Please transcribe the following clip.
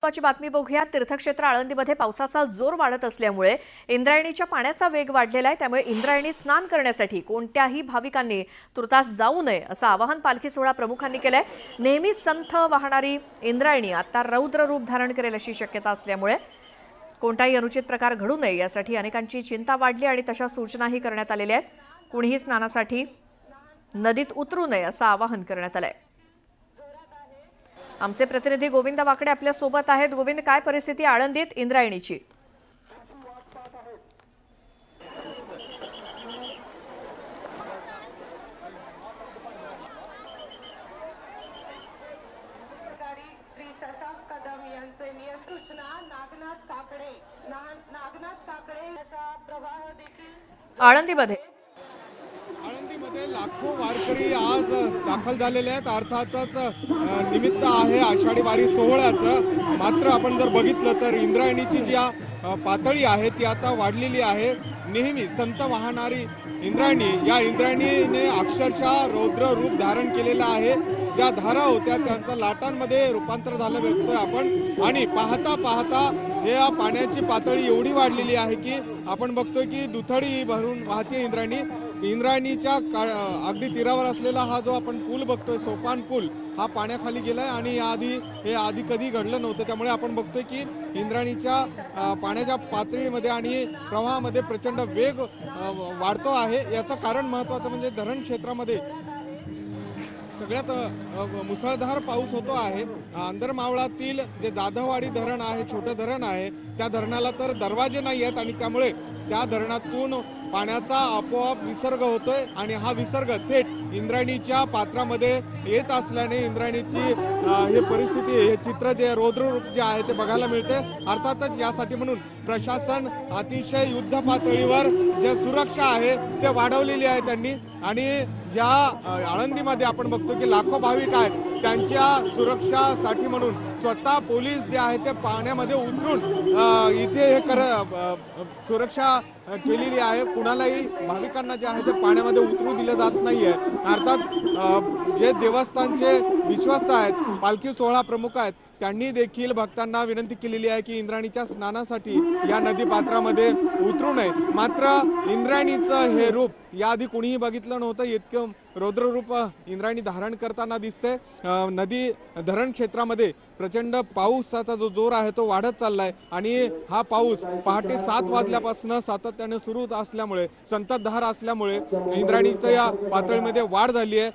महत्त्वाची बातमी बघूया। तीर्थक्षेत्र आळंदीमध्ये पावसाचा जोर वाढत असल्यामुळे इंद्रायणीच्या पाण्याचा वेग वाढलेला आहे। त्यामुळे इंद्रायणी स्नान करण्यासाठी कोणत्याही भाविकांनी तुर्तास जाऊ नये असं आवाहन पालखी सोहळा प्रमुखांनी केलंय। नेहमी संथ वाहणारी इंद्रायणी आता रौद्र रूप धारण करेल अशी शक्यता असल्यामुळे कोणताही अनुचित प्रकार घडू नये यासाठी अनेकांची चिंता वाढली आणि तशा सूचनाही करण्यात आलेल्या आहेत। कुणीही स्नानासाठी नदीत उतरू नये असं आवाहन करण्यात आलंय। आमचे प्रतिनिधी गोविंद वाकडे आपल्या सोबत आहेत। गोविंद, काय परिस्थिती आळंदीत इंद्रायणीची? आळंदीमध्ये लाखो वारकरी आज दाखल झालेले आहेत। अर्थातच निमित्त आहे आषाढी वारी सोहळ्याचं। मात्र आपण जर बघितलं तर इंद्रायणीची जी पातळी आहे ती आता वाढलेली आहे। नेहमी संत वाहणारी इंद्रायणी, या इंद्रायणीने अक्षरशः रौद्र रूप धारण केलेलं आहे। ज्या धारा होत्या त्यांचं लाटांमध्ये रूपांतर झालं बघतोय आपण। आणि पाहता पाहता या पाण्याची पातळी एवढी वाढलेली आहे की आपण बघतोय की दुथडी भरून वाहते इंद्रायणी। इंद्रायणीच्या अगदी तीरावर असलेला हा जो आपण पूल बघतोय, सोपान पूल, हा पाण्याखाली गेलाय आणि हे आधी कधी घडलं नव्हतं। त्यामुळे आपण बघतोय की इंद्रायणीच्या पाण्याच्या पातळीमध्ये आणि प्रवाहामध्ये प्रचंड वेग वाढतो आहे। याचं कारण महत्त्वाचं म्हणजे धरण क्षेत्रामध्ये सगळ्यात मुसळधार पाऊस होतो आहे। अंदरमावळातील जे जाधववाडी धरण आहे, छोटं धरण आहे, त्या धरणाला तर दरवाजे नाही आहेत आणि त्यामुळे त्या धरणातून पाण्याचा आपोआप विसर्ग होतोय आणि हा विसर्ग थेट इंद्रायणीच्या पात्रामध्ये येत असल्याने इंद्रायणीची हे परिस्थिती, हे चित्र, जे रौद्र रूप जे आहे ते बघायला मिळते। अर्थातच यासाठी म्हणून प्रशासन अतिशय युद्ध पातळीवर जे सुरक्षा आहे ते वाढवलेली आहे त्यांनी। आणि ज्या आळंदीमध्ये आपण बघतो की लाखो भाविक आहेत, त्यांच्या सुरक्षासाठी म्हणून स्वतः पोलीस जे आहे ते पाण्यामध्ये उतरून इथे हे सुरक्षा केलेली आहे। कुणालाही भाविकांना जे आहे ते पाण्यामध्ये उतरू दिलं जात नाहीये। अर्थात जे देवस्थानचे विश्वस्त आहेत, पालखी सोहळा प्रमुख आहेत, त्यांनी देखील भक्तांना विनंती केलेली आहे की इंद्रायणीच्या स्नानासाठी या नदी पात्रामध्ये उतरू नये। मात्र इंद्रायणीचं हे रूप याआधी कुणीही बघितलं नव्हतं। इतकं रौद्र रूप इंद्रायणी धारण करताना दिसते। नदी धरण क्षेत्रामध्ये प्रचंड पावसाचा जो जोर आहे तो वाढत चाललाय आणि हा पाऊस पहाटे 7 वाजल्यापासून सातत्याने सुरू असल्यामुळे, संततधार असल्यामुळे इंद्रायणीच्या या पातळीमध्ये वाढ झाली आहे।